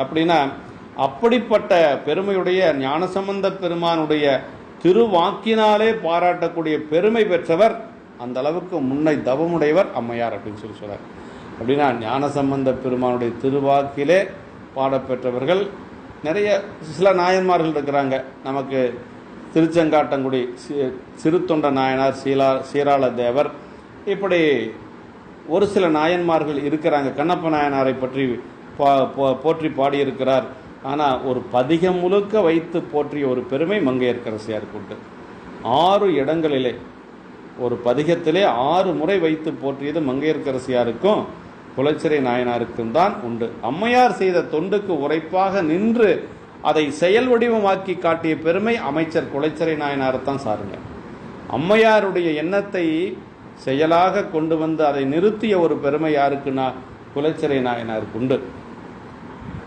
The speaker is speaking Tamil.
அப்படின்னா அப்படிப்பட்ட பெருமையுடைய ஞானசம்பந்த பெருமானுடைய திருவாக்கினாலே பாராட்டக்கூடிய பெருமை பெற்றவர், அந்த அளவுக்கு முன்னை தவமுடையவர் அம்மையார் அப்படின்னு சொல்றார். அப்படின்னா ஞானசம்பந்த பெருமானுடைய திருவாக்கிலே பாடப்பெற்றவர்கள் நிறைய சில நாயன்மார்கள் இருக்கிறாங்க. நமக்கு திருச்செங்காட்டங்குடி சிறுத்தொண்ட நாயனார், சீராள தேவர், இப்படி ஒரு சில நாயன்மார்கள் இருக்கிறாங்க. கண்ணப்ப நாயனாரை பற்றி போற்றி பாடியிருக்கிறார். ஆனால் ஒரு பதிகம் முழுக்க வைத்து போற்றிய ஒரு பெருமை மங்கையர்க்கரசியாருக்கு உண்டு. 6 இடங்களிலே ஒரு பதிகத்திலே 6 முறை வைத்து போற்றியது மங்கையர்க்கரசியாருக்கும் குலச்சிறை நாயனாருக்கும் தான் உண்டு. அம்மையார் செய்த தொண்டுக்கு உரைப்பாக நின்று அதை செயல் வடிவமாக்கி காட்டிய பெருமை அமைச்சர் குலச்சிறை நாயனாரைத்தான் சாருங்க. அம்மையாருடைய எண்ணத்தை செயலாக கொண்டு வந்து அதை நிறுத்திய ஒரு பெருமை யாருக்குன்னா குலச்சிறை நாயனாருக்கு உண்டு.